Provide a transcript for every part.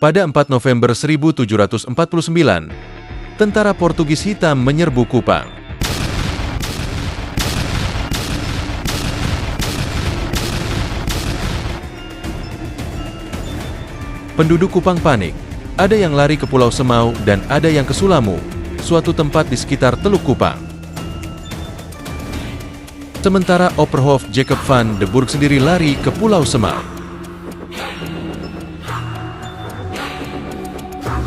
Pada 4 November 1749, tentara Portugis hitam menyerbu Kupang. Penduduk Kupang panik. Ada yang lari ke Pulau Semau dan ada yang ke Sulamu, suatu tempat di sekitar Teluk Kupang. Sementara Opperhof Jacob van de Burg sendiri lari ke Pulau Semau.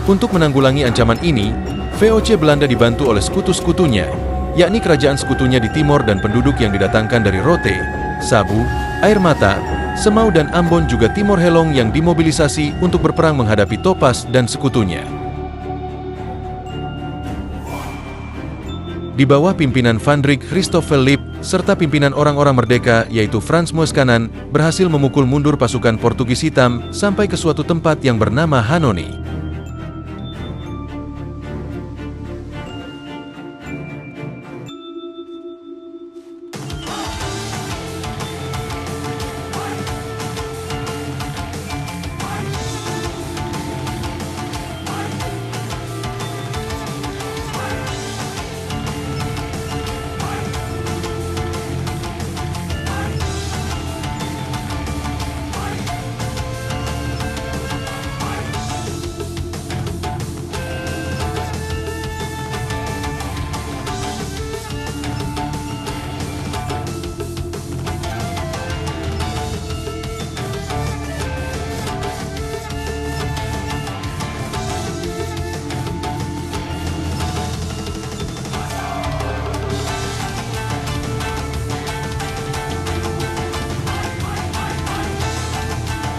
Untuk menanggulangi ancaman ini, VOC Belanda dibantu oleh sekutu-sekutunya, yakni kerajaan sekutunya di timur dan penduduk yang didatangkan dari Rote, Sabu, Air Mata, Semau dan Ambon juga Timor Helong yang dimobilisasi untuk berperang menghadapi Topas dan sekutunya. Di bawah pimpinan Van Rijk Christoffel Lip serta pimpinan orang-orang merdeka yaitu Frans Moeskanan berhasil memukul mundur pasukan Portugis hitam sampai ke suatu tempat yang bernama Hanoni.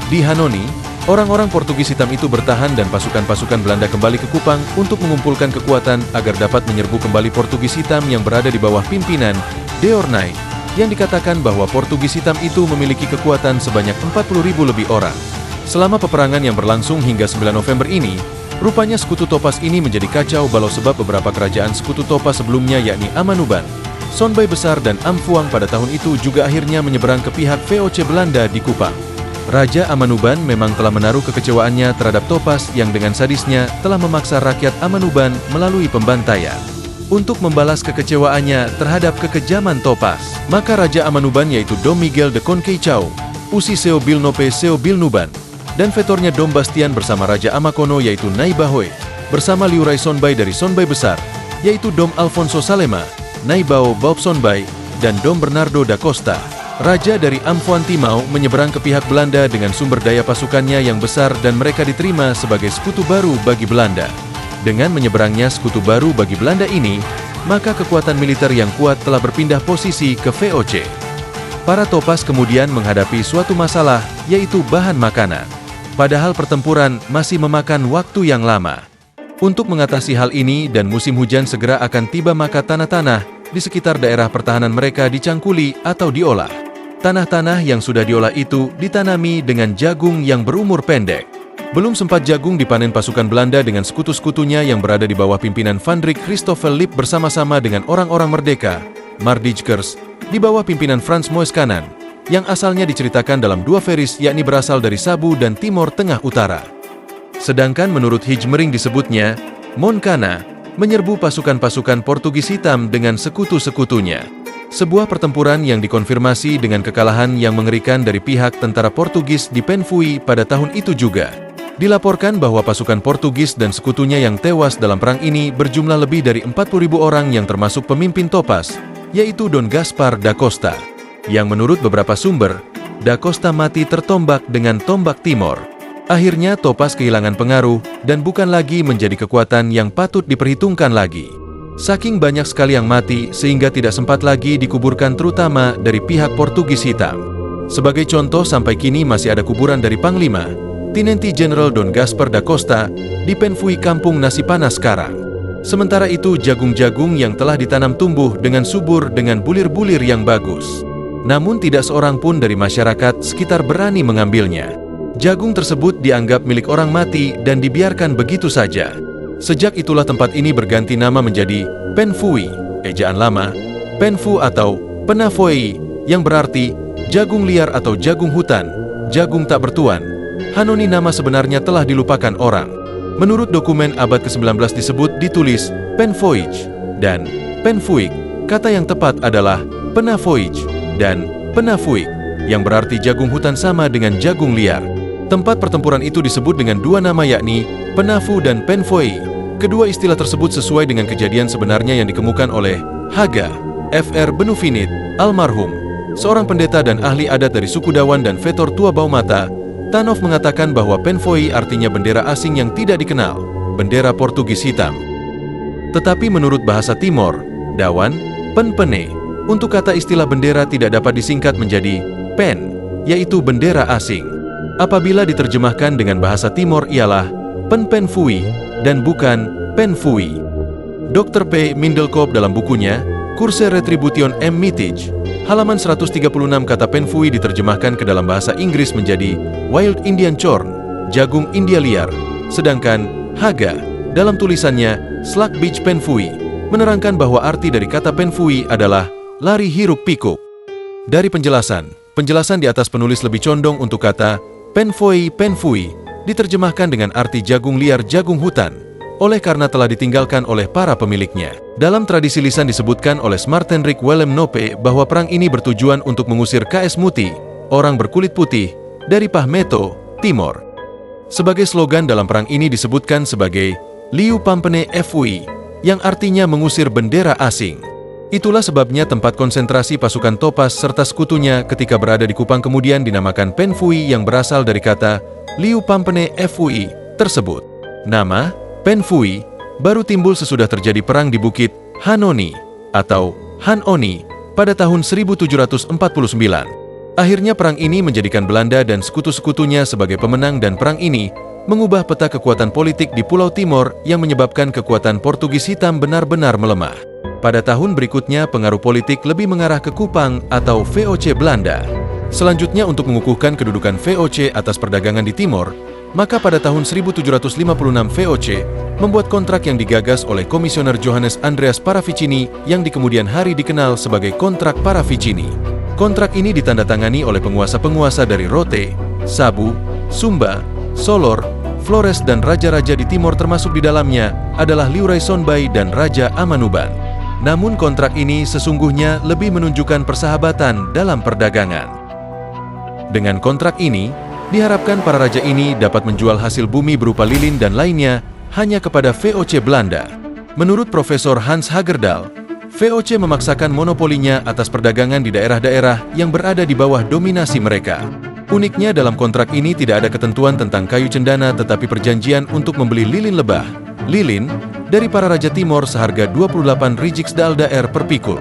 Di Hanoni, orang-orang Portugis hitam itu bertahan dan pasukan-pasukan Belanda kembali ke Kupang untuk mengumpulkan kekuatan agar dapat menyerbu kembali Portugis hitam yang berada di bawah pimpinan Deornay, yang dikatakan bahwa Portugis hitam itu memiliki kekuatan sebanyak 40.000 lebih orang. Selama peperangan yang berlangsung hingga 9 November ini, rupanya sekutu Topas ini menjadi kacau balau sebab beberapa kerajaan sekutu Topas sebelumnya yakni Amanuban, Sonbai Besar dan Amfuang pada tahun itu juga akhirnya menyeberang ke pihak VOC Belanda di Kupang. Raja Amanuban memang telah menaruh kekecewaannya terhadap Topas yang dengan sadisnya telah memaksa rakyat Amanuban melalui pembantaian. Untuk membalas kekecewaannya terhadap kekejaman Topas, maka Raja Amanuban yaitu Dom Miguel de Conqueição, Usi Seo Bilnope Seo Bilnuban, dan vetornya Dom Bastian bersama Raja Amakono yaitu Nai Bahoe, bersama Liurai Sonbai dari Sonbai Besar, yaitu Dom Alfonso Salema, Nai Bao Baop Sonbai, dan Dom Bernardo da Costa, Raja dari Amfuan Timau, menyeberang ke pihak Belanda dengan sumber daya pasukannya yang besar dan mereka diterima sebagai sekutu baru bagi Belanda. Dengan menyeberangnya sekutu baru bagi Belanda ini, maka kekuatan militer yang kuat telah berpindah posisi ke VOC. Para Topas kemudian menghadapi suatu masalah, yaitu bahan makanan. Padahal pertempuran masih memakan waktu yang lama. Untuk mengatasi hal ini dan musim hujan segera akan tiba, maka tanah-tanah di sekitar daerah pertahanan mereka dicangkuli atau diolah. Tanah-tanah yang sudah diolah itu ditanami dengan jagung yang berumur pendek. Belum sempat jagung dipanen pasukan Belanda dengan sekutu-sekutunya yang berada di bawah pimpinan Van Rijk Christoffel Lip bersama-sama dengan orang-orang merdeka, Mardigkers, di bawah pimpinan Frans Moeskanan, yang asalnya diceritakan dalam dua veris yakni berasal dari Sabu dan Timor Tengah Utara. Sedangkan menurut Hijmering disebutnya, Moncana menyerbu pasukan-pasukan Portugis hitam dengan sekutu-sekutunya. Sebuah pertempuran yang dikonfirmasi dengan kekalahan yang mengerikan dari pihak tentara Portugis di Penfui pada tahun itu juga. Dilaporkan bahwa pasukan Portugis dan sekutunya yang tewas dalam perang ini berjumlah lebih dari 40.000 orang yang termasuk pemimpin Topas, yaitu Don Gaspar da Costa, yang menurut beberapa sumber, da Costa mati tertombak dengan tombak Timor. Akhirnya Topas kehilangan pengaruh dan bukan lagi menjadi kekuatan yang patut diperhitungkan lagi. Saking banyak sekali yang mati sehingga tidak sempat lagi dikuburkan terutama dari pihak Portugis hitam. Sebagai contoh sampai kini masih ada kuburan dari Panglima, Tinenti Jenderal Don Gaspar da Costa di Penfui Kampung Nasi Panas sekarang. Sementara itu jagung-jagung yang telah ditanam tumbuh dengan subur dengan bulir-bulir yang bagus. Namun tidak seorang pun dari masyarakat sekitar berani mengambilnya. Jagung tersebut dianggap milik orang mati dan dibiarkan begitu saja. Sejak itulah tempat ini berganti nama menjadi Penfui, ejaan lama, Penfu atau Penafoi, yang berarti jagung liar atau jagung hutan, jagung tak bertuan. Hanoni nama sebenarnya telah dilupakan orang. Menurut dokumen abad ke-19 disebut ditulis Penvoyage dan Penfuig. Kata yang tepat adalah Penavoyage dan Penafuig, yang berarti jagung hutan sama dengan jagung liar. Tempat pertempuran itu disebut dengan dua nama yakni Penafu dan Penvoy. Kedua istilah tersebut sesuai dengan kejadian sebenarnya yang dikemukakan oleh Haga Fr. Benufinit, almarhum, seorang pendeta dan ahli adat dari suku Dawan dan Vetor Tua Baumata. Tanov mengatakan bahwa Penvoy artinya bendera asing yang tidak dikenal, bendera Portugis hitam. Tetapi menurut bahasa Timor, Dawan, Penpene, untuk kata istilah bendera tidak dapat disingkat menjadi pen, yaitu bendera asing. Apabila diterjemahkan dengan bahasa Timor ialah Penpenfui dan bukan Penfui. Dr. P. Mindelkoop dalam bukunya Curse Retribution M. Mitage, halaman 136 kata Penfui diterjemahkan ke dalam bahasa Inggris menjadi Wild Indian Corn, jagung India liar. Sedangkan Haga dalam tulisannya Slug Beach Penfui menerangkan bahwa arti dari kata Penfui adalah lari hiruk pikuk. Dari penjelasan di atas penulis lebih condong untuk kata Penvoy Penfui diterjemahkan dengan arti jagung liar jagung hutan, oleh karena telah ditinggalkan oleh para pemiliknya. Dalam tradisi lisan disebutkan oleh Smartendrik Willem Nope bahwa perang ini bertujuan untuk mengusir KS Muti, orang berkulit putih, dari Pahmeto, Timor. Sebagai slogan dalam perang ini disebutkan sebagai Liu Pampene Fui, yang artinya mengusir bendera asing. Itulah sebabnya tempat konsentrasi pasukan Topas serta sekutunya ketika berada di Kupang kemudian dinamakan Penfui yang berasal dari kata Liu Pampene Fui tersebut. Nama Penfui baru timbul sesudah terjadi perang di Bukit Hanoni atau Hanoni pada tahun 1749. Akhirnya perang ini menjadikan Belanda dan sekutu-sekutunya sebagai pemenang dan perang ini mengubah peta kekuatan politik di Pulau Timor yang menyebabkan kekuatan Portugis hitam benar-benar melemah. Pada tahun berikutnya pengaruh politik lebih mengarah ke Kupang atau VOC Belanda. Selanjutnya untuk mengukuhkan kedudukan VOC atas perdagangan di Timor, maka pada tahun 1756 VOC membuat kontrak yang digagas oleh Komisioner Johannes Andreas Paravicini yang di kemudian hari dikenal sebagai Kontrak Paravicini. Kontrak ini ditandatangani oleh penguasa-penguasa dari Rote, Sabu, Sumba, Solor, Flores dan raja-raja di Timor termasuk di dalamnya adalah Liurai Sonbai dan Raja Amanuban. Namun kontrak ini sesungguhnya lebih menunjukkan persahabatan dalam perdagangan. Dengan kontrak ini, diharapkan para raja ini dapat menjual hasil bumi berupa lilin dan lainnya hanya kepada VOC Belanda. Menurut Profesor Hans Hagerdal, VOC memaksakan monopolinya atas perdagangan di daerah-daerah yang berada di bawah dominasi mereka. Uniknya dalam kontrak ini tidak ada ketentuan tentang kayu cendana tetapi perjanjian untuk membeli lilin lebah, lilin, dari para raja Timor seharga 28 riksdaler per pikul.